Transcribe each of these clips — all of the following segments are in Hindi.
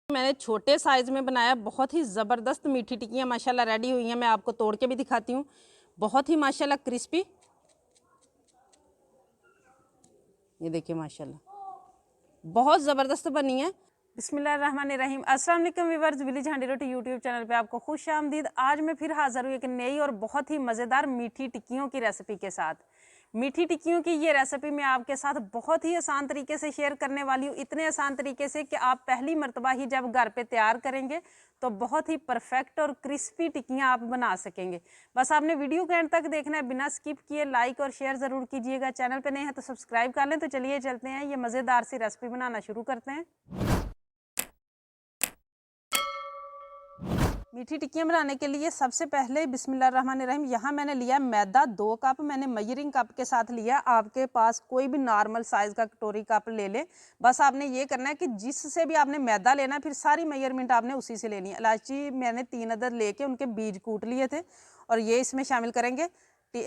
मैंने छोटे साइज़ में बनाया, बहुत ही ज़बरदस्त मीठी टिक्कियाँ माशाल्लाह रेडी हुई हैं। मैं आपको तोड़ के भी दिखाती हूँ। बहुत ही माशाल्लाह क्रिस्पी, ये देखिए माशाल्लाह बहुत ज़बरदस्त बनी है। बिस्मिल्लाहिर्रहमानिर्रहीम। अस्सलाम वालेकुम व्यूअर्स, विलेज हांडी रोटी यूट्यूब चैनल पे आपको खुश आमदीद। आज मैं फिर हाज़िर हुई एक नई और बहुत ही मज़ेदार मीठी टिक्कियों की रेसिपी के साथ। मीठी टिक्कियों की ये रेसिपी मैं आपके साथ बहुत ही आसान तरीके से शेयर करने वाली हूँ। इतने आसान तरीके से कि आप पहली मर्तबा ही जब घर पे तैयार करेंगे तो बहुत ही परफेक्ट और क्रिस्पी टिक्कियाँ आप बना सकेंगे। बस आपने वीडियो के एंड तक देखना है, बिना स्किप किए लाइक और शेयर ज़रूर कीजिएगा। चैनल पे नए हैं तो सब्सक्राइब कर लें। तो चलिए चलते हैं, ये मज़ेदार सी रेसिपी बनाना शुरू करते हैं। मीठी टिक्कियाँ बनाने के लिए सबसे पहले बिस्मिल्लाहिर्रहमानिर्रहीम, यहाँ मैंने लिया मैदा 2 कप। मैंने मेजरिंग कप के साथ लिया। आपके पास कोई भी नॉर्मल साइज़ का कटोरी कप ले ले। बस आपने ये करना है कि जिससे भी आपने मैदा लेना है, फिर सारी मेजरमेंट आपने उसी से लेनी है। इलायची मैंने 3 अदद लेके उनके बीज कूट लिए थे और ये इसमें शामिल करेंगे।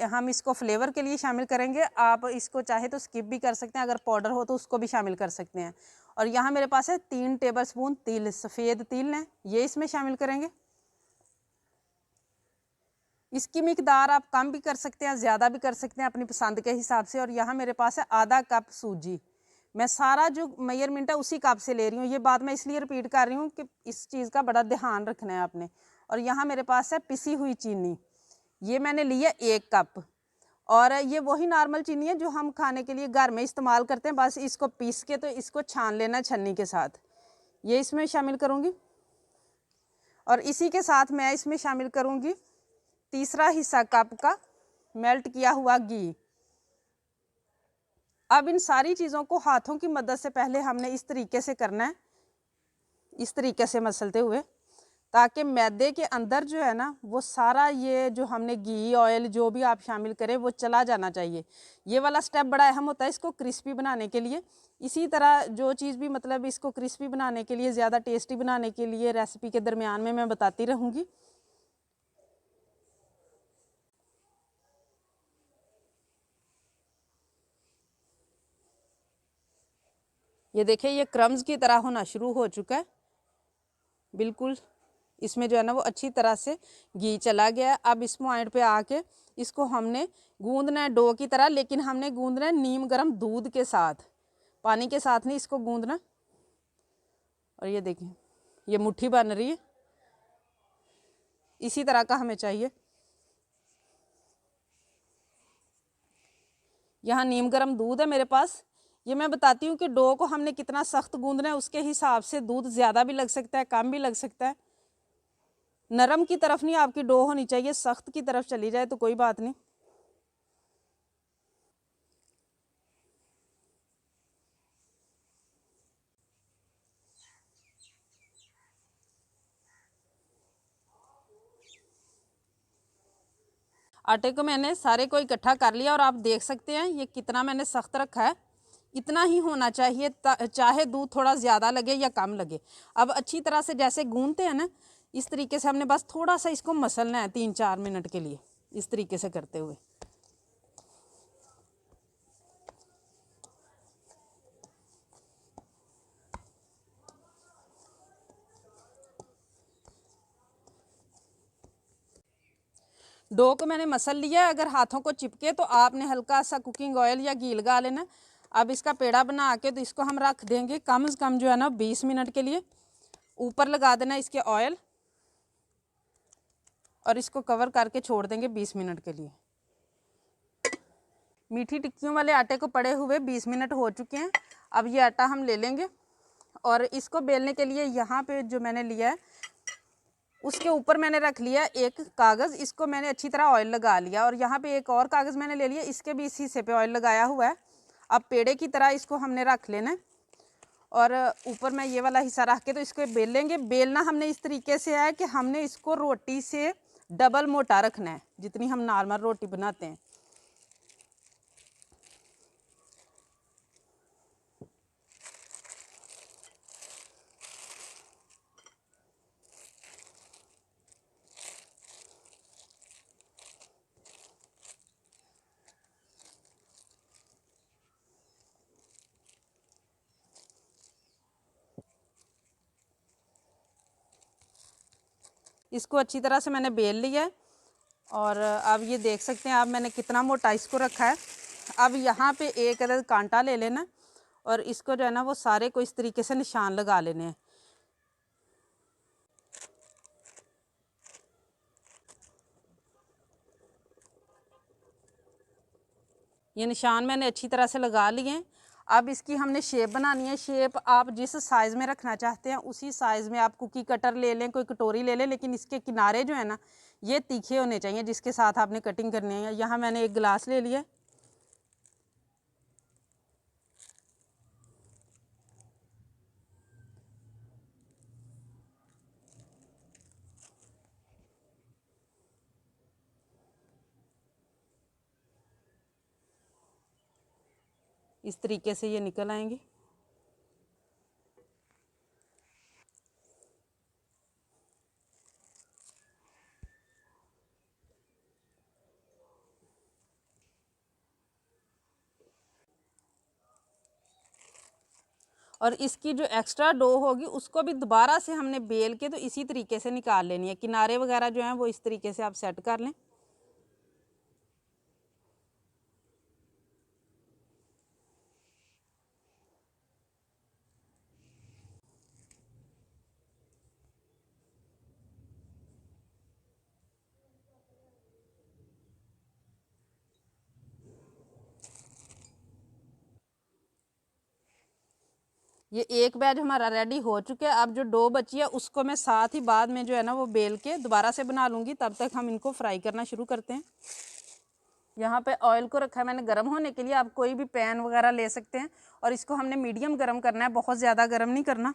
हम इसको फ्लेवर के लिए शामिल करेंगे। आप इसको चाहे तो स्किप भी कर सकते हैं, अगर पाउडर हो तो उसको भी शामिल कर सकते हैं। और यहाँ मेरे पास है 3 टेबल स्पून तिल, सफ़ेद तिल है, ये इसमें शामिल करेंगे। इसकी मिकदार आप कम भी कर सकते हैं, ज़्यादा भी कर सकते हैं अपनी पसंद के हिसाब से। और यहाँ मेरे पास है आधा कप सूजी। मैं सारा जो मेजरमेंट है उसी कप से ले रही हूँ। ये बात मैं इसलिए रिपीट कर रही हूँ कि इस चीज़ का बड़ा ध्यान रखना है आपने। और यहाँ मेरे पास है पिसी हुई चीनी, ये मैंने ली है 1 कप। और ये वही नॉर्मल चीनी है जो हम खाने के लिए घर में इस्तेमाल करते हैं। बस इसको पीस के तो इसको छान लेना छन्नी के साथ, ये इसमें शामिल करूँगी। और इसी के साथ मैं इसमें शामिल करूँगी तीसरा हिस्सा कप का मेल्ट किया हुआ घी। अब इन सारी चीज़ों को हाथों की मदद से पहले हमने इस तरीके से करना है, इस तरीके से मसलते हुए, ताकि मैदे के अंदर जो है ना वो सारा ये जो हमने घी ऑयल जो भी आप शामिल करें वो चला जाना चाहिए। ये वाला स्टेप बड़ा अहम होता है इसको क्रिस्पी बनाने के लिए। इसी तरह जो चीज़ भी मतलब इसको क्रिस्पी बनाने के लिए, ज़्यादा टेस्टी बनाने के लिए रेसिपी के दरमियान में मैं बताती रहूँगी। ये देखिए ये क्रम्स की तरह होना शुरू हो चुका है बिल्कुल। इसमें जो है ना वो अच्छी तरह से घी चला गया है। अब इस पॉइंट पे आके इसको हमने गूंदना है डो की तरह, लेकिन हमने गूंदना है नीम गर्म दूध के साथ, पानी के साथ नहीं इसको गूंदना। और ये देखिए ये मुट्ठी बन रही है, इसी तरह का हमें चाहिए। यहाँ नीम गर्म दूध है मेरे पास। ये मैं बताती हूँ कि डो को हमने कितना सख्त गूंदना है, उसके हिसाब से दूध ज़्यादा भी लग सकता है, कम भी लग सकता है। नरम की तरफ नहीं आपकी डो होनी चाहिए, सख्त की तरफ चली जाए तो कोई बात नहीं। आटे को मैंने सारे को इकट्ठा कर लिया और आप देख सकते हैं ये कितना मैंने सख्त रखा है। इतना ही होना चाहिए, चाहे दूध थोड़ा ज़्यादा लगे या कम लगे। अब अच्छी तरह से जैसे गूंदते हैं ना, इस तरीके से हमने बस थोड़ा सा इसको मसलना है 3-4 मिनट के लिए, इस तरीके से करते हुए। डो को मैंने मसल लिया। अगर हाथों को चिपके तो आपने हल्का सा कुकिंग ऑयल या घी लगा लेना। अब इसका पेड़ा बना के तो इसको हम रख देंगे कम से कम जो है ना 20 मिनट के लिए। ऊपर लगा देना इसके ऑयल और इसको कवर करके छोड़ देंगे 20 मिनट के लिए। मीठी टिक्कियों वाले आटे को पड़े हुए 20 मिनट हो चुके हैं। अब ये आटा हम ले लेंगे और इसको बेलने के लिए यहाँ पे जो मैंने लिया है उसके ऊपर मैंने रख लिया एक कागज़, इसको मैंने अच्छी तरह ऑयल लगा लिया। और यहाँ पे एक और कागज़ मैंने ले लिया, इसके भी इस हिस्से पे ऑयल लगाया हुआ है। अब पेड़े की तरह इसको हमने रख लेना है और ऊपर मैं ये वाला हिस्सा रख के तो इसको बेलेंगे। बेलना हमने इस तरीके से है कि हमने इसको रोटी से डबल मोटा रखना है, जितनी हम नॉर्मल रोटी बनाते हैं। इसको अच्छी तरह से मैंने बेल लिया है और अब ये देख सकते हैं आप मैंने कितना मोटा इसको रखा है। अब यहाँ पे एक अदद कांटा ले लेना और इसको जो है ना वो सारे को इस तरीके से निशान लगा लेने हैं। ये निशान मैंने अच्छी तरह से लगा लिए हैं। अब इसकी हमने शेप बनानी है। शेप आप जिस साइज़ में रखना चाहते हैं उसी साइज़ में आप कुकी कटर ले लें, कोई कटोरी ले लें, लेकिन इसके किनारे जो है ना ये तीखे होने चाहिए जिसके साथ आपने कटिंग करनी है। यहाँ मैंने एक गिलास ले लिया, इस तरीके से ये निकल आएंगे। और इसकी जो एक्स्ट्रा डो होगी उसको भी दोबारा से हमने बेल के तो इसी तरीके से निकाल लेनी है। किनारे वगैरह जो हैं वो इस तरीके से आप सेट कर लें। ये एक बैच हमारा रेडी हो चुका है। अब जो डो बची है उसको मैं साथ ही बाद में जो है ना वो बेल के दोबारा से बना लूँगी। तब तक हम इनको फ्राई करना शुरू करते हैं। यहाँ पे ऑयल को रखा है मैंने गर्म होने के लिए। आप कोई भी पैन वगैरह ले सकते हैं और इसको हमने मीडियम गर्म करना है, बहुत ज़्यादा गर्म नहीं करना।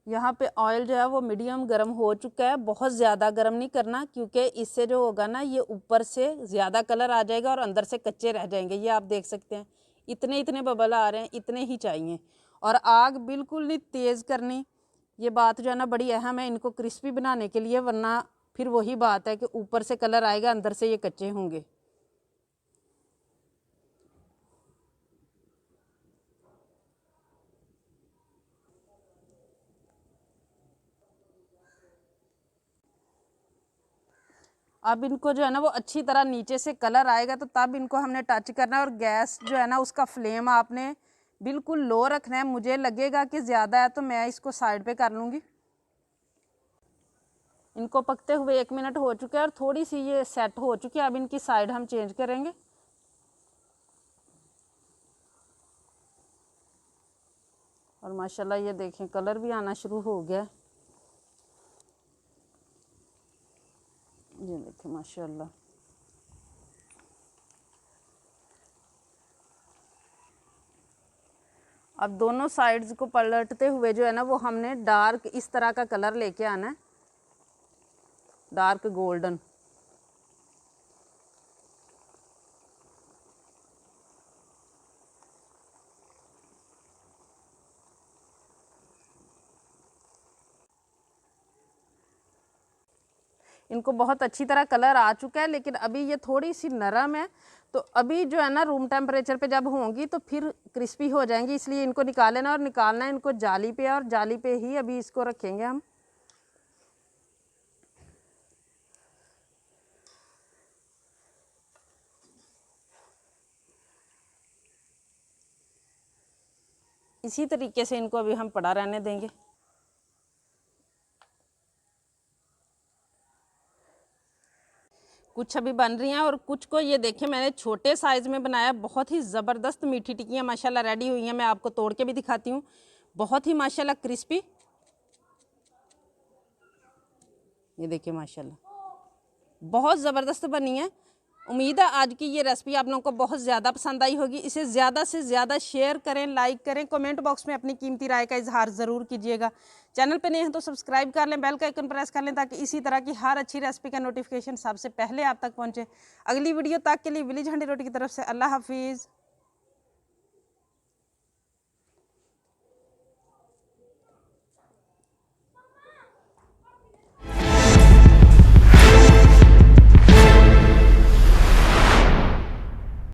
यहाँ पे ऑयल जो है वो मीडियम गर्म हो चुका है, बहुत ज़्यादा गर्म नहीं करना क्योंकि इससे जो होगा ना ये ऊपर से ज़्यादा कलर आ जाएगा और अंदर से कच्चे रह जाएंगे। ये आप देख सकते हैं इतने इतने बबल आ रहे हैं, इतने ही चाहिए। और आग बिल्कुल नहीं तेज़ करनी। ये बात जो है ना बड़ी अहम है इनको क्रिस्पी बनाने के लिए, वरना फिर वही बात है कि ऊपर से कलर आएगा, अंदर से ये कच्चे होंगे। अब इनको जो है ना वो अच्छी तरह नीचे से कलर आएगा तो तब इनको हमने टच करना है। और गैस जो है ना उसका फ्लेम आपने बिल्कुल लो रखना है। मुझे लगेगा कि ज़्यादा है तो मैं इसको साइड पे कर लूँगी। इनको पकते हुए 1 मिनट हो चुका है और थोड़ी सी ये सेट हो चुकी है। अब इनकी साइड हम चेंज करेंगे। और माशाल्लाह ये देखें कलर भी आना शुरू हो गया। ये देखें माशाल्लाह। अब दोनों साइड्स को पलटते हुए जो है ना वो हमने डार्क इस तरह का कलर लेके आना है, डार्क गोल्डन। इनको बहुत अच्छी तरह कलर आ चुका है, लेकिन अभी ये थोड़ी सी नरम है। तो अभी जो है ना रूम टेम्परेचर पे जब होंगी तो फिर क्रिस्पी हो जाएंगी, इसलिए इनको निकाल लेना। और निकालना है इनको जाली पे, और जाली पे ही अभी इसको रखेंगे हम। इसी तरीके से इनको अभी हम पड़ा रहने देंगे। कुछ अभी बन रही हैं और कुछ को ये देखें मैंने छोटे साइज़ में बनाया। बहुत ही ज़बरदस्त मीठी टिक्कियाँ माशाल्लाह रेडी हुई हैं। मैं आपको तोड़ के भी दिखाती हूँ। बहुत ही माशाल्लाह क्रिस्पी। ये देखिए माशाल्लाह बहुत ज़बरदस्त बनी है। उम्मीद है आज की ये रेसिपी आप लोगों को बहुत ज़्यादा पसंद आई होगी। इसे ज़्यादा से ज़्यादा शेयर करें, लाइक करें, कमेंट बॉक्स में अपनी कीमती राय का इजहार ज़रूर कीजिएगा। चैनल पे नए हैं तो सब्सक्राइब कर लें, बेल का आइकन प्रेस कर लें ताकि इसी तरह की हर अच्छी रेसिपी का नोटिफिकेशन सबसे पहले आप तक पहुँचे। अगली वीडियो तक के लिए विलेज हांडी रोटी की तरफ से अल्लाह हाफिज़।